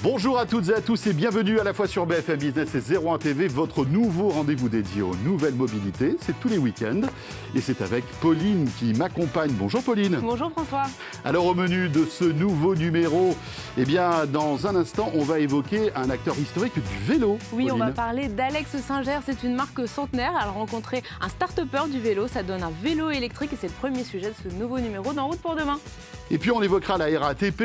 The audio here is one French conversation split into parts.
Bonjour à toutes et à tous et bienvenue à la fois sur BFM Business et 01 TV, votre nouveau rendez-vous dédié aux nouvelles mobilités. C'est tous les week-ends et c'est avec Pauline qui m'accompagne. Bonjour Pauline. Bonjour François. Alors au menu de ce nouveau numéro, eh bien dans un instant, on va évoquer un acteur historique du vélo. Oui, Pauline. on va parler d'Alex Singer. C'est une marque centenaire. Elle a rencontré un start-upper du vélo. Ça donne un vélo électrique et c'est le premier sujet de ce nouveau numéro d'En route pour demain. Et puis on évoquera la RATP.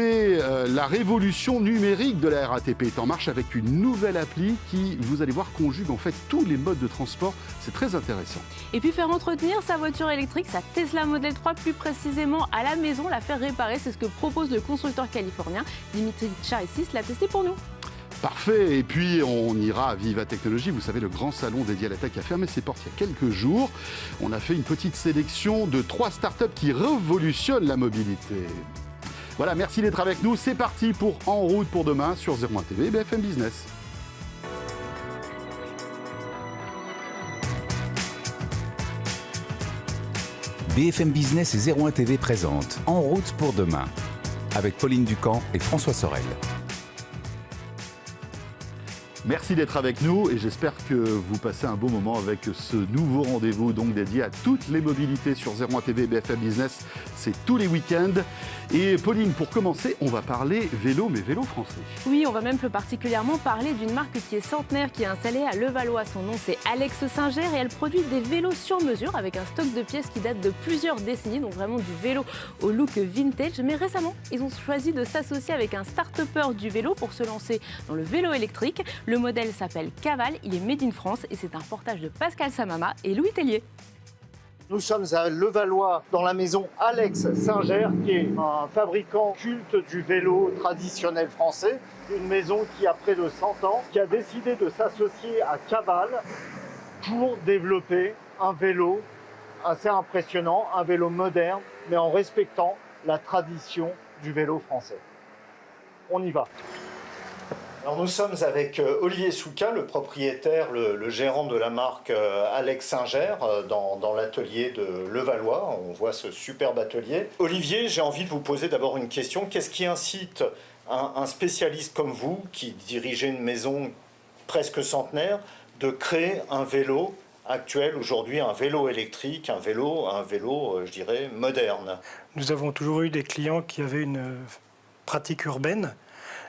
La révolution numérique de la RATP est en marche avec une nouvelle appli qui, vous allez voir, conjugue en fait tous les modes de transport. C'est très intéressant. Et puis faire entretenir sa voiture électrique, sa Tesla Model 3 plus précisément à la maison, la faire réparer. C'est ce que propose le constructeur californien. Dimitri Charissis l'a testé pour nous. Parfait, et puis on ira à Viva Technologie, vous savez, le grand salon dédié à la tech a fermé ses portes il y a quelques jours. On a fait une petite sélection de 3 startups qui révolutionnent la mobilité. Voilà, merci d'être avec nous, c'est parti pour En route pour demain sur 01 TV et BFM Business. BFM Business et 01 TV présentent En route pour demain avec Pauline Ducamp et François Sorel. Merci d'être avec nous et j'espère que vous passez un beau moment avec ce nouveau rendez-vous donc dédié à toutes les mobilités sur 01 TV et BFM Business. C'est tous les week-ends. Et Pauline, pour commencer, on va parler vélo, mais vélo français. Oui, on va même plus particulièrement parler d'une marque qui est centenaire, qui est installée à Levallois. Son nom, c'est Alex Singer et elle produit des vélos sur mesure avec un stock de pièces qui date de plusieurs décennies, donc vraiment du vélo au look vintage. Mais récemment, ils ont choisi de s'associer avec un start-upper du vélo pour se lancer dans le vélo électrique. Le modèle s'appelle Caval, il est made in France et c'est un reportage de Pascal Samama et Louis Tellier. Nous sommes à Levallois, dans la maison Alex Singer, qui est un fabricant culte du vélo traditionnel français. Une maison qui a près de 100 ans, qui a décidé de s'associer à Caval pour développer un vélo assez impressionnant, un vélo moderne, mais en respectant la tradition du vélo français. On y va. Alors nous sommes avec Olivier Souka, le propriétaire, le gérant de la marque Alex Singer, dans l'atelier de Levallois. On voit ce superbe atelier. Olivier, j'ai envie de vous poser d'abord une question. Qu'est-ce qui incite un spécialiste comme vous, qui dirigez une maison presque centenaire, de créer un vélo actuel, aujourd'hui un vélo électrique, un vélo, je dirais, moderne? Nous avons toujours eu des clients qui avaient une pratique urbaine,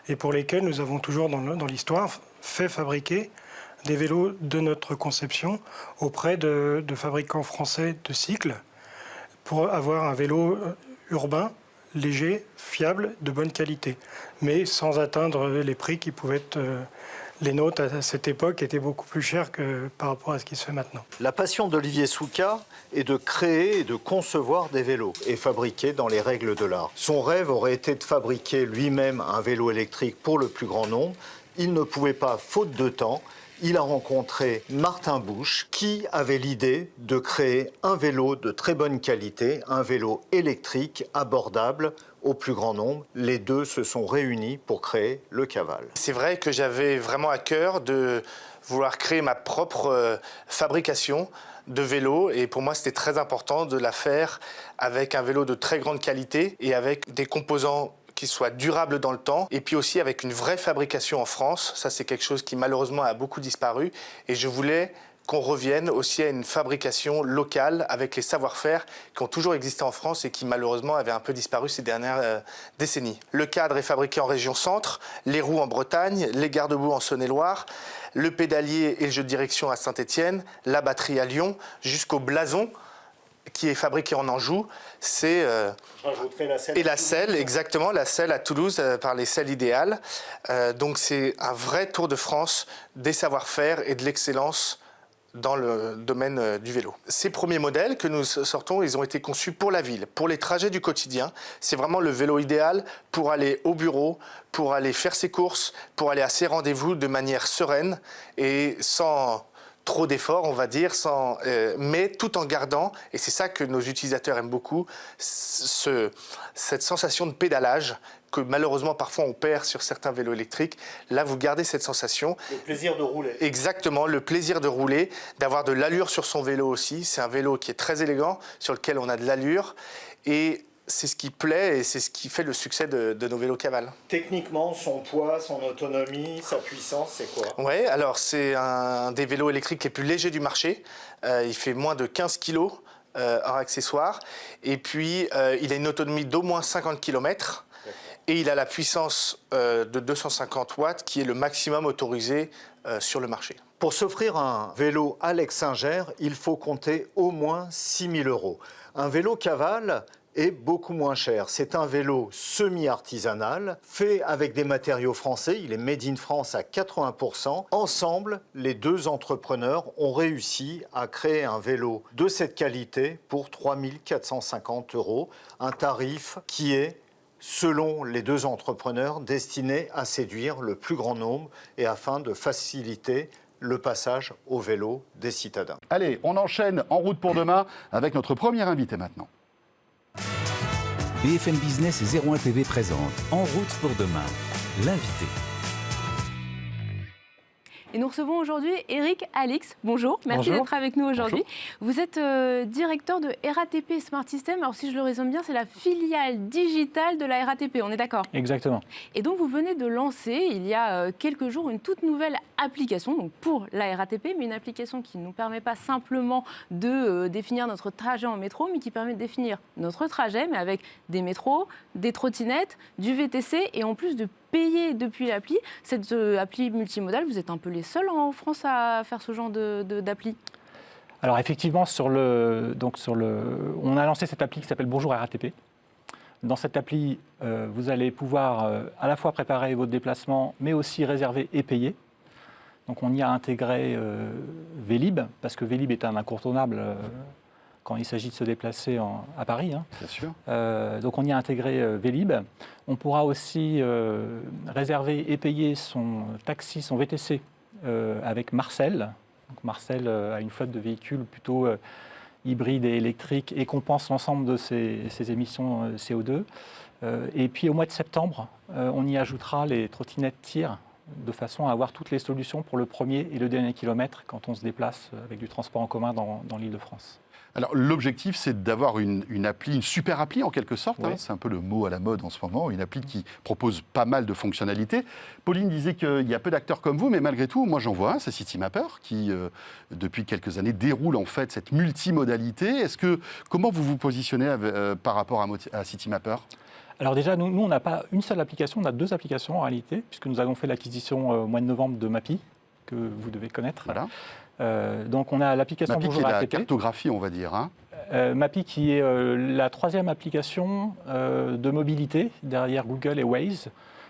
et pour lesquels nous avons toujours dans l'histoire fait fabriquer des vélos de notre conception auprès de fabricants français de cycles pour avoir un vélo urbain, léger, fiable, de bonne qualité, mais sans atteindre les prix qui pouvaient être les nôtres à cette époque étaient beaucoup plus chers que par rapport à ce qui se fait maintenant. La passion d'Olivier Souka est de créer et de concevoir des vélos et fabriquer dans les règles de l'art. Son rêve aurait été de fabriquer lui-même un vélo électrique pour le plus grand nombre. Il ne pouvait pas, faute de temps. Il a rencontré Martin Busch qui avait l'idée de créer un vélo de très bonne qualité, un vélo électrique abordable au plus grand nombre. Les deux se sont réunis pour créer le Caval. C'est vrai que j'avais vraiment à cœur de vouloir créer ma propre fabrication de vélo et pour moi c'était très important de la faire avec un vélo de très grande qualité et avec des composants qui soient durables dans le temps et puis aussi avec une vraie fabrication en France. Ça c'est quelque chose qui malheureusement a beaucoup disparu et je voulais qu'on revienne aussi à une fabrication locale avec les savoir-faire qui ont toujours existé en France et qui malheureusement avaient un peu disparu ces dernières décennies. Le cadre est fabriqué en région centre, les roues en Bretagne, les garde-boue en Saône-et-Loire, le pédalier et le jeu de direction à Saint-Étienne, la batterie à Lyon, jusqu'au blason qui est fabriqué en Anjou. C'est et la selle, exactement, la selle à Toulouse par les selles idéales. Donc c'est un vrai tour de France des savoir-faire et de l'excellence dans le domaine du vélo. Ces premiers modèles que nous sortons, ils ont été conçus pour la ville, pour les trajets du quotidien. C'est vraiment le vélo idéal pour aller au bureau, pour aller faire ses courses, pour aller à ses rendez-vous de manière sereine et sans trop d'efforts, on va dire, mais tout en gardant, et c'est ça que nos utilisateurs aiment beaucoup, cette sensation de pédalage que malheureusement parfois on perd sur certains vélos électriques. Là, vous gardez cette sensation. Le plaisir de rouler. Exactement, le plaisir de rouler, d'avoir de l'allure sur son vélo aussi. C'est un vélo qui est très élégant, sur lequel on a de l'allure. Et c'est ce qui plaît et c'est ce qui fait le succès de nos vélos cavales. Techniquement, son poids, son autonomie, sa puissance, c'est quoi? Oui, alors c'est un des vélos électriques les plus légers du marché. Il fait moins de 15 kg hors accessoires. Et puis, il a une autonomie d'au moins 50 km. Et il a la puissance de 250 watts qui est le maximum autorisé sur le marché. Pour s'offrir un vélo Alex Singer, il faut compter au moins 6 000 €. Un vélo cavale est beaucoup moins cher. C'est un vélo semi-artisanal, fait avec des matériaux français. Il est made in France à 80%. Ensemble, les deux entrepreneurs ont réussi à créer un vélo de cette qualité pour 3 450 €. Un tarif qui est, selon les deux entrepreneurs, destiné à séduire le plus grand nombre et afin de faciliter le passage au vélo des citadins. Allez, on enchaîne en route pour demain avec notre premier invité maintenant. BFM Business et 01 TV présente En route pour demain, l'invité. Et nous recevons aujourd'hui Eric Alix. Bonjour, merci d'être avec nous aujourd'hui. Vous êtes directeur de RATP Smart System. Alors si je le résume bien, c'est la filiale digitale de la RATP, on est d'accord? Exactement. Et donc vous venez de lancer, il y a quelques jours, une toute nouvelle application donc pour la RATP, mais une application qui ne nous permet pas simplement de définir notre trajet en métro, mais qui permet de définir notre trajet, mais avec des métros, des trottinettes, du VTC et en plus de payer depuis l'appli. Cette appli multimodale, vous êtes un peu les seuls en France à faire ce genre d'appli? Alors effectivement, on a lancé cette appli qui s'appelle Bonjour RATP. Dans cette appli, vous allez pouvoir à la fois préparer votre déplacement, mais aussi réserver et payer. Donc on y a intégré Vélib, parce que Vélib est un incontournable quand il s'agit de se déplacer à Paris. Bien sûr. Donc on y a intégré Vélib. On pourra aussi réserver et payer son taxi, son VTC avec Marcel. Donc Marcel a une flotte de véhicules plutôt hybrides et électriques et compense l'ensemble de ses émissions CO2. Et puis au mois de septembre, on y ajoutera les trottinettes tir de façon à avoir toutes les solutions pour le premier et le dernier kilomètre quand on se déplace avec du transport en commun dans l'Île-de-France. Alors l'objectif, c'est d'avoir une appli, une super appli en quelque sorte, oui. C'est un peu le mot à la mode en ce moment, une appli qui propose pas mal de fonctionnalités. Pauline disait qu'il y a peu d'acteurs comme vous, mais malgré tout, moi j'en vois un, c'est Citymapper, qui depuis quelques années déroule en fait cette multimodalité. Comment vous vous positionnez par rapport à Citymapper ? Alors déjà, nous on n'a pas une seule application, on a deux applications en réalité, puisque nous avons fait l'acquisition au mois de novembre de Mappy, que vous devez connaître. Voilà. Donc on a l'application Mappy Bonjour qui est la RATP. cartographie, on va dire. Mappy qui est la troisième application de mobilité derrière Google et Waze,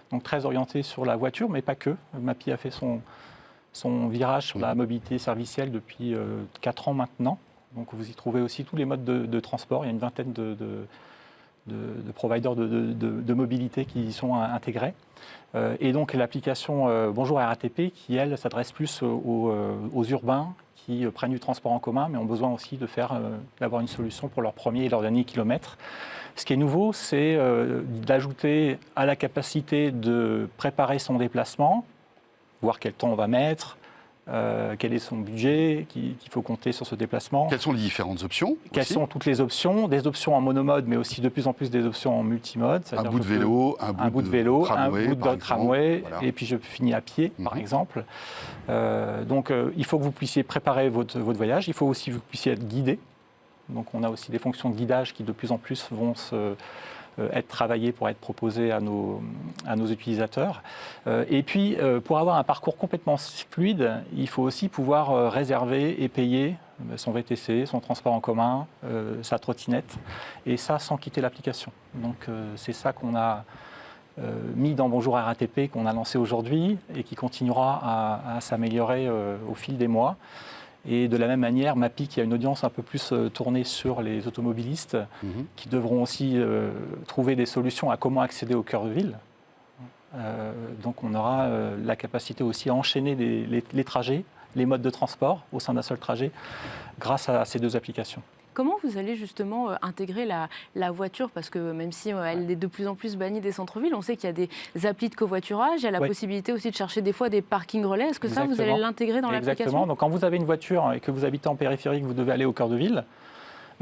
donc très orientée sur la voiture, mais pas que. Mappy a fait son virage sur la mobilité servicielle depuis 4 ans maintenant. Donc vous y trouvez aussi tous les modes de transport. Il y a une vingtaine de providers de mobilité qui y sont intégrés. Et donc l'application Bonjour RATP qui, elle, s'adresse plus aux urbains qui prennent du transport en commun, mais ont besoin aussi d'avoir une solution pour leur premier et leur dernier kilomètre. Ce qui est nouveau, c'est d'ajouter à la capacité de préparer son déplacement, voir quel temps on va mettre, quel est son budget qu'il faut compter sur ce déplacement. Quelles sont les différentes options? Quelles sont toutes les options? Des options en monomode, mais aussi de plus en plus des options en multimode. Un bout de vélo, un bout de vélo, tramway, un bout de tramway, voilà. Et puis je finis à pied, par exemple. Donc il faut que vous puissiez préparer votre voyage. Il faut aussi que vous puissiez être guidé. Donc on a aussi des fonctions de guidage qui de plus en plus vont être travaillées pour être proposées à nos utilisateurs. Et puis, pour avoir un parcours complètement fluide, il faut aussi pouvoir réserver et payer son VTC, son transport en commun, sa trottinette, et ça sans quitter l'application. Donc c'est ça qu'on a mis dans Bonjour RATP, qu'on a lancé aujourd'hui et qui continuera à s'améliorer au fil des mois. Et de la même manière, Mappy, qui a une audience un peu plus tournée sur les automobilistes, qui devront aussi trouver des solutions à comment accéder au cœur de ville. Donc on aura la capacité aussi à enchaîner les trajets, les modes de transport au sein d'un seul trajet, grâce à ces deux applications. Comment vous allez justement intégrer la voiture? Parce que même si elle est de plus en plus bannie des centres-villes, on sait qu'il y a des applis de covoiturage, il y a la possibilité aussi de chercher des fois des parkings relais. Est-ce que ça, vous allez l'intégrer dans l'application? Exactement. Donc quand vous avez une voiture et que vous habitez en périphérie, que vous devez aller au cœur de ville,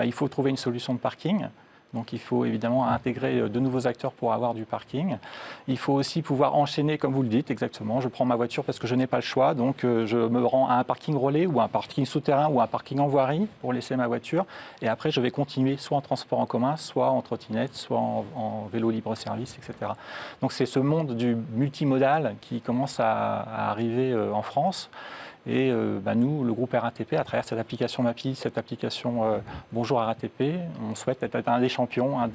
il faut trouver une solution de parking. Donc il faut évidemment intégrer de nouveaux acteurs pour avoir du parking. Il faut aussi pouvoir enchaîner, comme vous le dites, exactement. Je prends ma voiture parce que je n'ai pas le choix, donc je me rends à un parking relais ou un parking souterrain ou un parking en voirie pour laisser ma voiture. Et après, je vais continuer soit en transport en commun, soit en trottinette, soit en vélo libre-service, etc. Donc c'est ce monde du multimodal qui commence à arriver en France. Et nous, le groupe RATP, à travers cette application MAPI, cette application Bonjour RATP, on souhaite être un des champions, un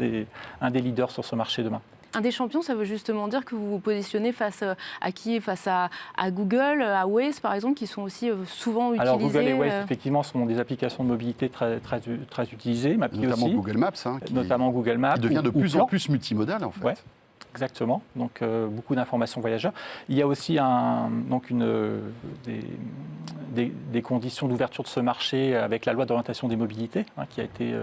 des leaders sur ce marché demain. Un des champions, ça veut justement dire que vous vous positionnez face à qui? Face à Google, à Waze par exemple, qui sont aussi souvent utilisés. Alors Google et Waze, effectivement, sont des applications de mobilité très utilisées, MAPI notamment aussi. Google Maps, Notamment Google Maps. Qui devient de plus en plus multimodal en fait. Ouais. Exactement, donc beaucoup d'informations voyageurs. Il y a aussi des conditions d'ouverture de ce marché avec la loi d'orientation des mobilités qui a été,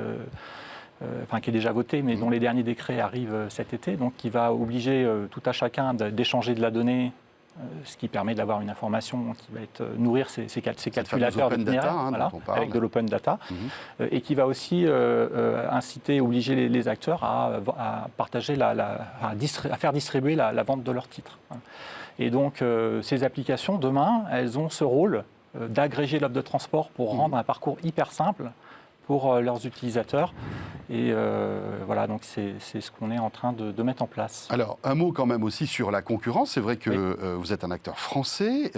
qui est déjà votée, mais dont les derniers décrets arrivent cet été, donc qui va obliger tout à chacun d'échanger de la donnée, ce qui permet d'avoir une information qui va nourrir ces calculateurs d'itinéraire, avec de l'open data, et qui va aussi inciter, obliger les acteurs à partager, à faire distribuer la vente de leurs titres. Et donc ces applications, demain, elles ont ce rôle d'agréger l'offre de transport pour rendre un parcours hyper simple pour leurs utilisateurs. Et voilà, donc c'est ce qu'on est en train de mettre en place. Alors, un mot quand même aussi sur la concurrence. C'est vrai que vous êtes un acteur français.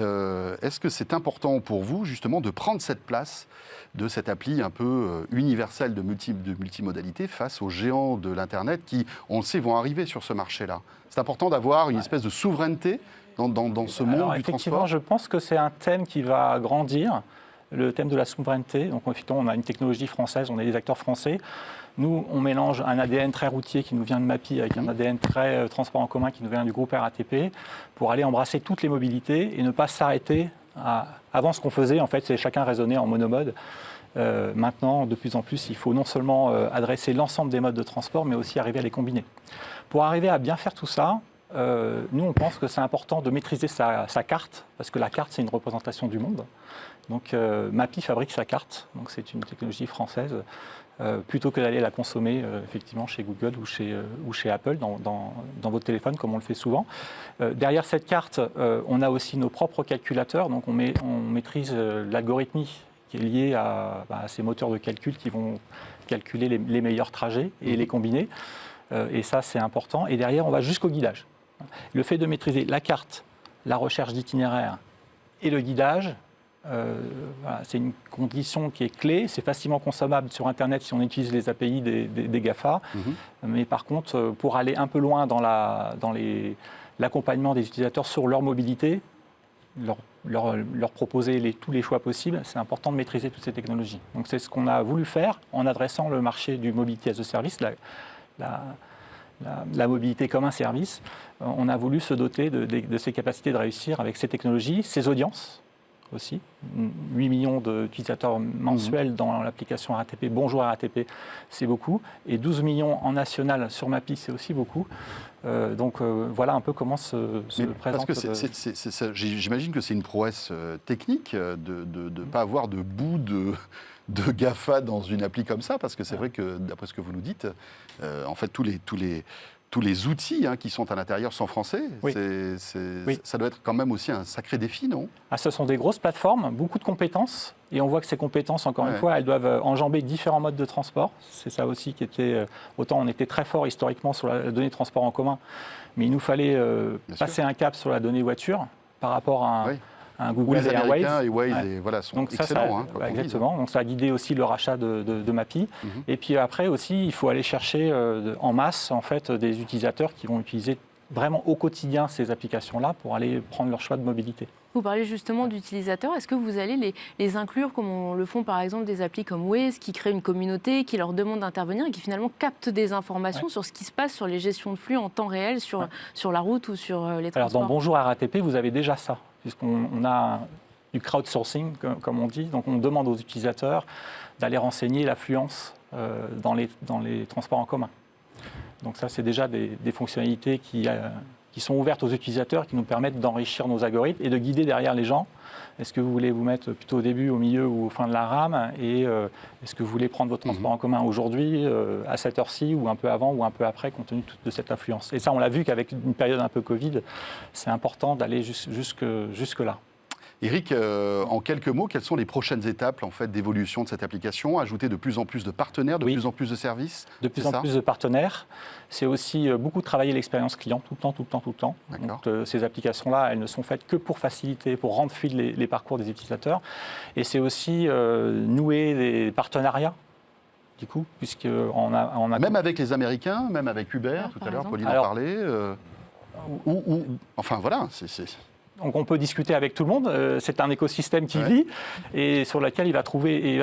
Est-ce que c'est important pour vous, justement, de prendre cette place de cette appli un peu universelle de multimodalité face aux géants de l'Internet qui, on le sait, vont arriver sur ce marché-là? C'est important d'avoir une espèce de souveraineté dans ce monde du effectivement, transport. je pense que c'est un thème qui va grandir. Le thème de la souveraineté. Donc, effectivement, on a une technologie française, on a des acteurs français. Nous, on mélange un ADN très routier qui nous vient de MAPI avec un ADN très transport en commun qui nous vient du groupe RATP pour aller embrasser toutes les mobilités et ne pas s'arrêter avant ce qu'on faisait. En fait, c'est chacun raisonner en monomode. Maintenant, de plus en plus, il faut non seulement adresser l'ensemble des modes de transport, mais aussi arriver à les combiner. Pour arriver à bien faire tout ça, nous, on pense que c'est important de maîtriser sa carte, parce que la carte, c'est une représentation du monde. Donc, MAPI fabrique sa carte, donc c'est une technologie française, plutôt que d'aller la consommer effectivement chez Google ou chez Apple dans votre téléphone, comme on le fait souvent. Derrière cette carte, on a aussi nos propres calculateurs, donc on maîtrise l'algorithmie qui est liée à ces moteurs de calcul qui vont calculer les meilleurs trajets et les combiner. Et ça, c'est important. Et derrière, on va jusqu'au guidage. Le fait de maîtriser la carte, la recherche d'itinéraire et le guidage, c'est une condition qui est clé. C'est facilement consommable sur Internet si on utilise les API des GAFA. Mais par contre, pour aller un peu loin dans l'accompagnement des utilisateurs sur leur mobilité, leur proposer tous les choix possibles, c'est important de maîtriser toutes ces technologies. Donc c'est ce qu'on a voulu faire en adressant le marché du Mobility as a Service, la mobilité comme un service. On a voulu se doter de ces capacités de réussir avec ces technologies, ces audiences aussi. 8 millions d'utilisateurs mensuels dans l'application RATP, Bonjour RATP, c'est beaucoup. Et 12 millions en national sur MAPI, c'est aussi beaucoup. Donc voilà un peu comment se présente. Parce que j'imagine que c'est une prouesse technique de ne pas avoir de bout de GAFA dans une appli comme ça, parce que c'est vrai que, d'après ce que vous nous dites, en fait, tous les outils qui sont à l'intérieur sont français. Oui. Ça doit être quand même aussi un sacré défi, non? Ce sont des grosses plateformes, beaucoup de compétences, et on voit que ces compétences, encore une fois, elles doivent enjamber différents modes de transport. C'est ça aussi qui était... Autant on était très fort historiquement sur la donnée de transport en commun, mais il nous fallait passer un cap sur la donnée voiture par rapport à un Google les et un Américains Waze. Sont donc excellents. Exactement. Donc ça a guidé aussi le rachat de MAPI. Et puis après aussi, il faut aller chercher en masse en fait des utilisateurs qui vont utiliser vraiment au quotidien ces applications-là pour aller prendre leur choix de mobilité. Vous parlez justement d'utilisateurs. Est-ce que vous allez les inclure comme on le font par exemple des applis comme Waze qui créent une communauté, qui leur demandent d'intervenir et qui finalement captent des informations sur ce qui se passe sur les gestions de flux en temps réel sur la route ou sur les transports? Alors dans Bonjour RATP, vous avez déjà ça, puisqu'on a du crowdsourcing, comme on dit. Donc on demande aux utilisateurs d'aller renseigner l'affluence dans les transports en commun. Donc ça, c'est déjà des fonctionnalités qui qui sont ouvertes aux utilisateurs, qui nous permettent d'enrichir nos algorithmes et de guider derrière les gens. Est-ce que vous voulez vous mettre plutôt au début, au milieu ou au fin de la rame? Et est-ce que vous voulez prendre votre transport en commun aujourd'hui, à cette heure-ci, ou un peu avant ou un peu après, compte tenu de cette influence? Et ça, on l'a vu qu'avec une période un peu Covid, c'est important d'aller jusque-là. Eric, en quelques mots, quelles sont les prochaines étapes en fait, d'évolution de cette application? Ajouter de plus en plus de partenaires, de plus en plus de services? De plus en plus de partenaires. C'est aussi beaucoup travailler l'expérience client tout le temps. Donc, ces applications-là, elles ne sont faites que pour faciliter, pour rendre fluides les parcours des utilisateurs. Et c'est aussi nouer des partenariats. Du coup, puisqu'on a... Même avec les Américains, même avec Uber, tout à l'heure, Pauline en parlait. Enfin voilà, Donc on peut discuter avec tout le monde, c'est un écosystème qui vit et sur lequel il va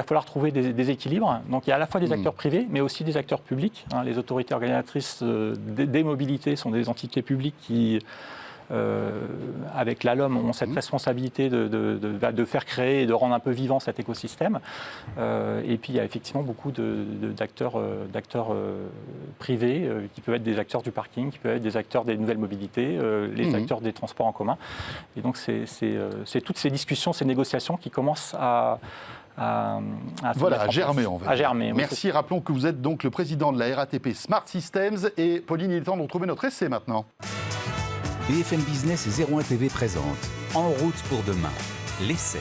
falloir trouver des équilibres. Donc il y a à la fois des acteurs privés, mais aussi des acteurs publics. Les autorités organisatrices des mobilités sont des entités publiques qui, avec la LOM, ont cette responsabilité de faire créer et de rendre un peu vivant cet écosystème. Et puis il y a effectivement beaucoup d'acteurs privés qui peuvent être des acteurs du parking, qui peuvent être des acteurs des nouvelles mobilités, les acteurs des transports en commun. Et donc c'est toutes ces discussions, ces négociations qui commencent à germer, on va dire. À germer. Merci. Rappelons que vous êtes donc le président de la RATP Smart Systems. Et Pauline, il est temps de retrouver notre essai maintenant. BFM Business et 01 TV présente En route pour demain, l'essai.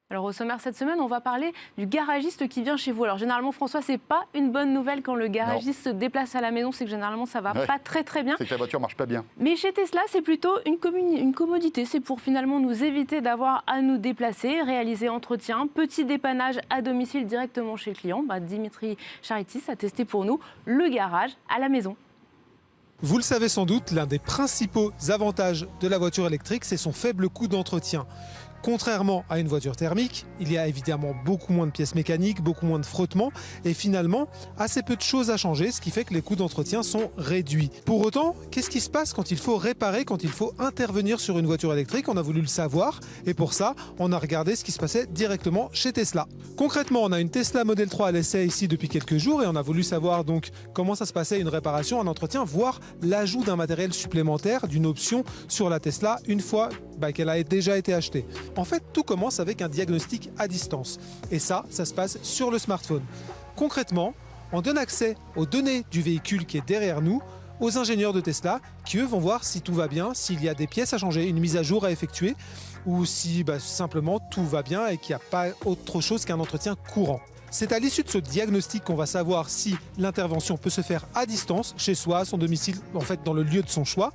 Alors au sommaire cette semaine, on va parler du garagiste qui vient chez vous. Alors généralement, François, c'est pas une bonne nouvelle quand le garagiste se déplace à la maison, c'est que généralement ça va pas très bien. C'est que la voiture marche pas bien. Mais chez Tesla, c'est plutôt une commodité. C'est pour finalement nous éviter d'avoir à nous déplacer, réaliser entretien, petit dépannage à domicile directement chez le client. Dimitri Charitis a testé pour nous le garage à la maison. Vous le savez sans doute, l'un des principaux avantages de la voiture électrique, c'est son faible coût d'entretien. Contrairement à une voiture thermique, il y a évidemment beaucoup moins de pièces mécaniques, beaucoup moins de frottements et finalement assez peu de choses à changer, ce qui fait que les coûts d'entretien sont réduits. Pour autant, qu'est-ce qui se passe quand il faut réparer, quand il faut intervenir sur une voiture électrique? On a voulu le savoir et pour ça, on a regardé ce qui se passait directement chez Tesla. Concrètement, on a une Tesla Model 3 à l'essai ici depuis quelques jours et on a voulu savoir donc comment ça se passait une réparation, un entretien, voire l'ajout d'un matériel supplémentaire, d'une option sur la Tesla une fois qu'elle a déjà été achetée. En fait, tout commence avec un diagnostic à distance. Et ça se passe sur le smartphone. Concrètement, on donne accès aux données du véhicule qui est derrière nous aux ingénieurs de Tesla qui, eux, vont voir si tout va bien, s'il y a des pièces à changer, une mise à jour à effectuer ou si simplement tout va bien et qu'il n'y a pas autre chose qu'un entretien courant. C'est à l'issue de ce diagnostic qu'on va savoir si l'intervention peut se faire à distance, chez soi, à son domicile, en fait dans le lieu de son choix,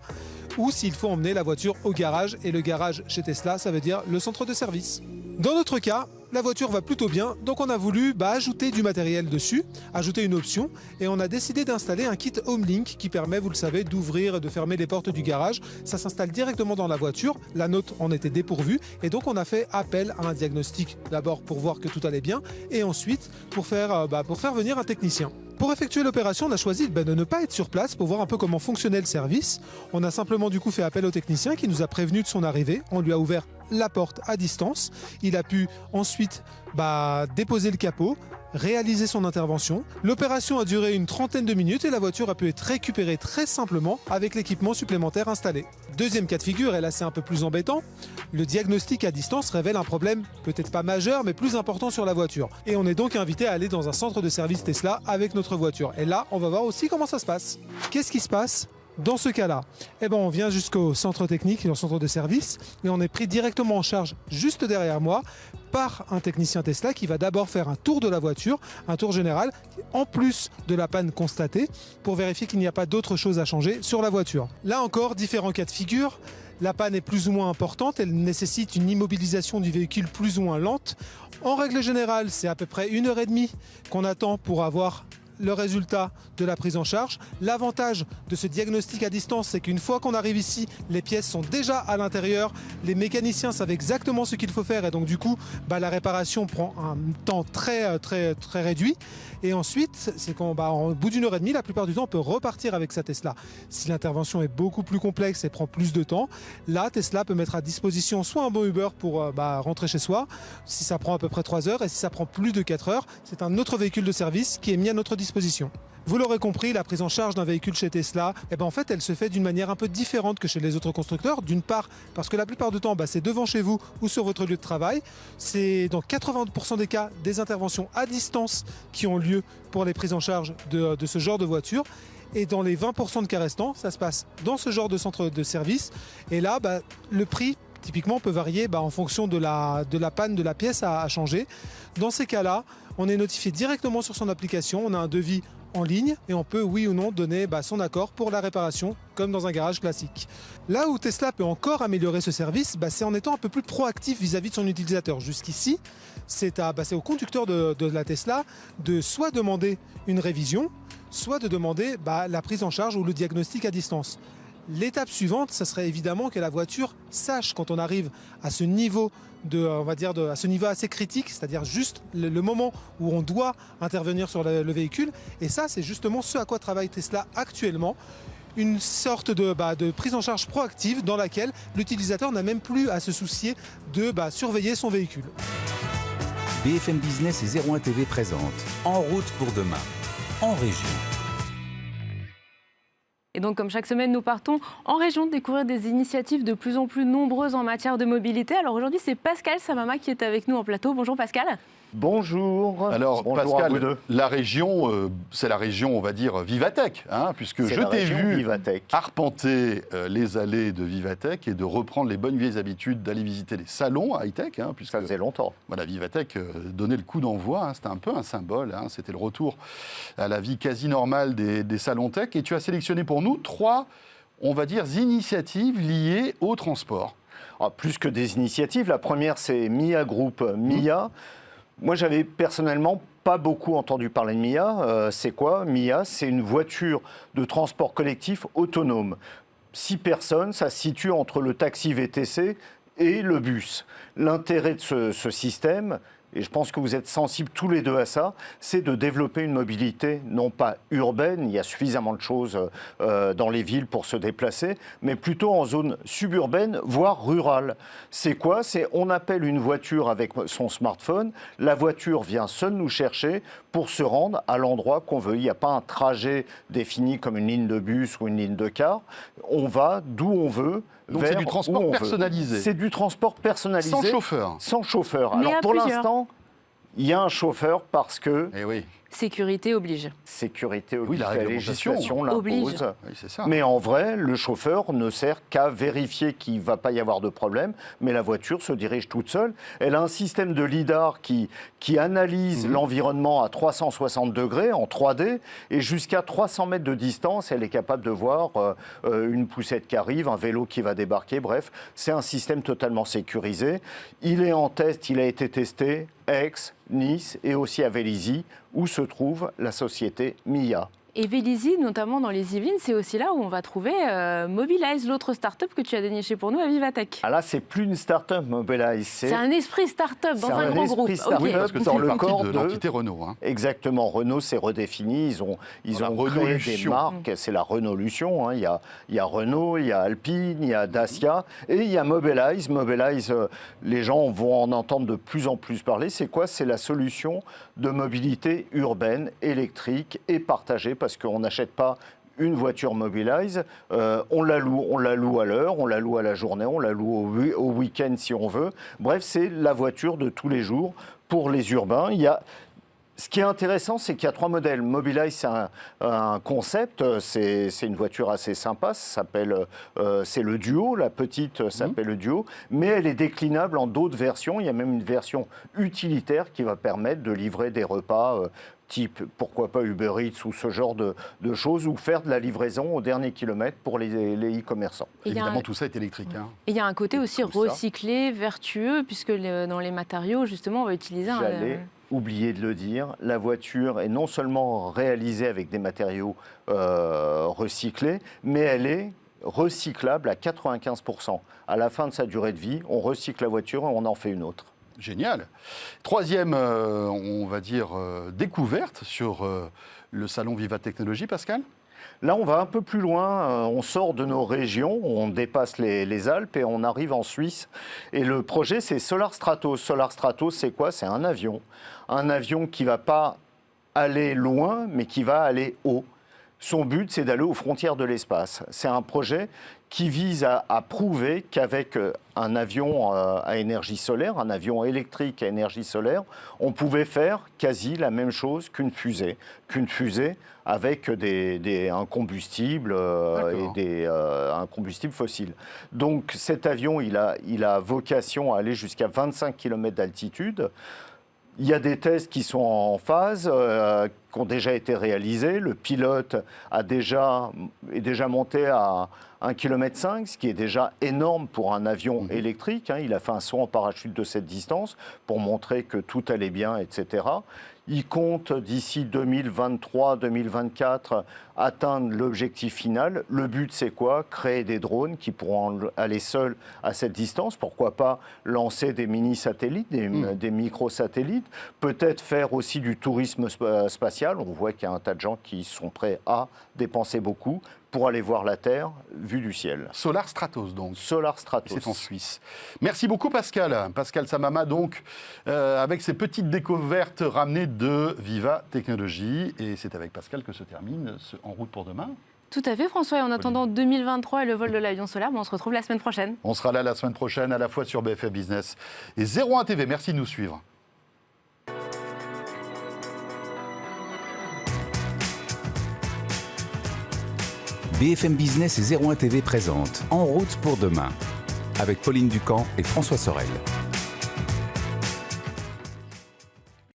ou s'il faut emmener la voiture au garage. Et le garage chez Tesla, ça veut dire le centre de service. Dans notre cas, la voiture va plutôt bien, donc on a voulu ajouter du matériel dessus, ajouter une option, et on a décidé d'installer un kit HomeLink qui permet, vous le savez, d'ouvrir et de fermer les portes du garage. Ça s'installe directement dans la voiture, la nôtre en était dépourvue, et donc on a fait appel à un diagnostic, d'abord pour voir que tout allait bien, et ensuite pour faire venir un technicien. Pour effectuer l'opération, on a choisi de ne pas être sur place pour voir un peu comment fonctionnait le service. On a simplement du coup fait appel au technicien qui nous a prévenu de son arrivée. On lui a ouvert la porte à distance. Il a pu ensuite déposer le capot, réaliser son intervention. L'opération a duré une trentaine de minutes et la voiture a pu être récupérée très simplement avec l'équipement supplémentaire installé. Deuxième cas de figure, et là c'est un peu plus embêtant, le diagnostic à distance révèle un problème peut-être pas majeur mais plus important sur la voiture. Et on est donc invité à aller dans un centre de service Tesla avec notre voiture. Et là, on va voir aussi comment ça se passe. Qu'est-ce qui se passe dans ce cas-là? On vient jusqu'au centre technique, au centre de service, et on est pris directement en charge juste derrière moi par un technicien Tesla qui va d'abord faire un tour de la voiture, un tour général, en plus de la panne constatée, pour vérifier qu'il n'y a pas d'autre chose à changer sur la voiture. Là encore, différents cas de figure. La panne est plus ou moins importante, elle nécessite une immobilisation du véhicule plus ou moins lente. En règle générale, c'est à peu près 1h30 qu'on attend pour avoir le résultat de la prise en charge. L'avantage de ce diagnostic à distance, c'est qu'une fois qu'on arrive ici, les pièces sont déjà à l'intérieur, les mécaniciens savent exactement ce qu'il faut faire et donc du coup, la réparation prend un temps très réduit. Et ensuite, c'est qu'au bout d'1h30, la plupart du temps, on peut repartir avec sa Tesla. Si l'intervention est beaucoup plus complexe et prend plus de temps, là, Tesla peut mettre à disposition soit un bon Uber pour rentrer chez soi, si ça prend à peu près 3 heures, et si ça prend plus de 4 heures, c'est un autre véhicule de service qui est mis à notre disposition. Vous l'aurez compris, la prise en charge d'un véhicule chez Tesla, en fait, elle se fait d'une manière un peu différente que chez les autres constructeurs. D'une part, parce que la plupart du temps, c'est devant chez vous ou sur votre lieu de travail. C'est dans 80% des cas des interventions à distance qui ont lieu pour les prises en charge de ce genre de voiture. Et dans les 20% de cas restants, ça se passe dans ce genre de centre de service. Et là, le prix, typiquement, peut varier en fonction de la panne de la pièce à changer. Dans ces cas-là, on est notifié directement sur son application. On a un devis en ligne et on peut, oui ou non, donner son accord pour la réparation, comme dans un garage classique. Là où Tesla peut encore améliorer ce service, c'est en étant un peu plus proactif vis-à-vis de son utilisateur. Jusqu'ici, c'est au conducteur de la Tesla de soit demander une révision, soit de demander la prise en charge ou le diagnostic à distance. L'étape suivante, ça serait évidemment que la voiture sache, quand on arrive à ce niveau à ce niveau assez critique, c'est-à-dire juste le moment où on doit intervenir sur le véhicule. Et ça, c'est justement ce à quoi travaille Tesla actuellement. Une sorte de prise en charge proactive dans laquelle l'utilisateur n'a même plus à se soucier de surveiller son véhicule. BFM Business et 01 TV présente En route pour demain, en région. Et donc, comme chaque semaine, nous partons en région découvrir des initiatives de plus en plus nombreuses en matière de mobilité. Alors aujourd'hui, c'est Pascal Samama qui est avec nous en plateau. Bonjour Pascal. Bonjour. Alors Bonjour Pascal, la région, c'est la région, on va dire, Vivatech, puisque je t'ai vu Vivatech. arpenter les allées de Vivatech et de reprendre les bonnes vieilles habitudes d'aller visiter les salons high-tech. Puisque ça faisait longtemps. Voilà, Vivatech donnait le coup d'envoi, c'était un peu un symbole, c'était le retour à la vie quasi normale des salons tech. Et tu as sélectionné pour nous 3, on va dire, initiatives liées au transport. Plus que des initiatives, la première c'est MIA Group. MIA, moi j'avais personnellement pas beaucoup entendu parler de MIA. C'est quoi MIA? C'est une voiture de transport collectif autonome. 6 personnes, ça se situe entre le taxi VTC et le bus. L'intérêt de ce système, et je pense que vous êtes sensibles tous les deux à ça, c'est de développer une mobilité non pas urbaine, il y a suffisamment de choses dans les villes pour se déplacer, mais plutôt en zone suburbaine, voire rurale. C'est quoi? C'est on appelle une voiture avec son smartphone, la voiture vient seule nous chercher pour se rendre à l'endroit qu'on veut. Il n'y a pas un trajet défini comme une ligne de bus ou une ligne de car. On va d'où on veut. Donc c'est du transport personnalisé. C'est du transport personnalisé. Sans chauffeur. Sans chauffeur. Mais alors pour plusieurs. l'instant, il y a un chauffeur parce que... Eh oui. Sécurité oblige. Sécurité oblige. Oui, la législation l'impose. Oui, c'est ça. Mais en vrai, le chauffeur ne sert qu'à vérifier qu'il ne va pas y avoir de problème, mais la voiture se dirige toute seule. Elle a un système de lidar qui analyse l'environnement à 360 degrés en 3D, et jusqu'à 300 mètres de distance, elle est capable de voir une poussette qui arrive, un vélo qui va débarquer, bref. C'est un système totalement sécurisé. Il est en test, il a été testé Aix, Nice et aussi à Vélizy, où se trouve la société MIA. Et Vélizy, notamment dans les Yvelines, c'est aussi là où on va trouver Mobilize, l'autre start-up que tu as déniché pour nous à Vivatech. Ah là, c'est plus une start-up, Mobilize. C'est un esprit start-up dans un grand groupe. Oui, parce que dans le corps de l'entité Renault. Exactement, Renault s'est redéfini, ils ont créé des marques, c'est la Renaulution. Il y a Renault, il y a Alpine, il y a Dacia et il y a Mobilize. Mobilize, les gens vont en entendre de plus en plus parler. C'est quoi? C'est la solution de mobilité urbaine, électrique et partagée, parce qu'on n'achète pas une voiture Mobilize, on la loue à l'heure, on la loue à la journée, on la loue au week-end si on veut. Bref, c'est la voiture de tous les jours pour les urbains. Ce qui est intéressant, c'est qu'il y a 3 modèles. Mobilize, c'est un concept, c'est une voiture assez sympa, c'est le Duo, la petite s'appelle le Duo, mais elle est déclinable en d'autres versions. Il y a même une version utilitaire qui va permettre de livrer des repas type, pourquoi pas Uber Eats ou ce genre de choses, ou faire de la livraison au dernier kilomètre pour les e-commerçants. Évidemment, tout ça est électrique. Et il y a un côté aussi recyclé, vertueux, puisque dans les matériaux, justement, on va utiliser oublié de le dire, la voiture est non seulement réalisée avec des matériaux recyclés, mais elle est recyclable à 95%. À la fin de sa durée de vie, on recycle la voiture et on en fait une autre. Génial. 3e, on va dire, découverte sur le salon Viva Technologie, Pascal? Là, on va un peu plus loin, on sort de nos régions, on dépasse les Alpes et on arrive en Suisse. Et le projet, c'est Solar Stratos. Solar Stratos, c'est quoi? C'est un avion qui ne va pas aller loin, mais qui va aller haut. Son but, c'est d'aller aux frontières de l'espace. C'est un projet qui vise à prouver qu'avec un avion à énergie solaire, un avion électrique à énergie solaire, on pouvait faire quasi la même chose qu'une fusée avec un combustible un combustible fossile. Donc cet avion, il a vocation à aller jusqu'à 25 km d'altitude. Il y a des tests qui sont en phase, qui ont déjà été réalisés. Le pilote est déjà monté à 1,5 km, ce qui est déjà énorme pour un avion électrique. Il a fait un saut en parachute de cette distance pour montrer que tout allait bien, etc. Il compte, d'ici 2023-2024, atteindre l'objectif final. Le but, c'est quoi? Créer des drones qui pourront aller seuls à cette distance. Pourquoi pas lancer des mini-satellites, des micro-satellites. Peut-être faire aussi du tourisme spatial. On voit qu'il y a un tas de gens qui sont prêts à dépenser beaucoup pour aller voir la Terre vue du ciel. Solar Stratos, donc. Solar Stratos. C'est en Suisse. Merci beaucoup, Pascal. Pascal Samama, donc, avec ses petites découvertes ramenées de Viva Technologies. Et c'est avec Pascal que se termine ce En route pour demain. Tout à fait, François. Et en attendant 2023 et le vol de l'avion solaire, on se retrouve la semaine prochaine. On sera là la semaine prochaine, à la fois sur BFM Business et 01 TV. Merci de nous suivre. BFM Business et 01 TV présente En route pour demain avec Pauline Ducamp et François Sorel.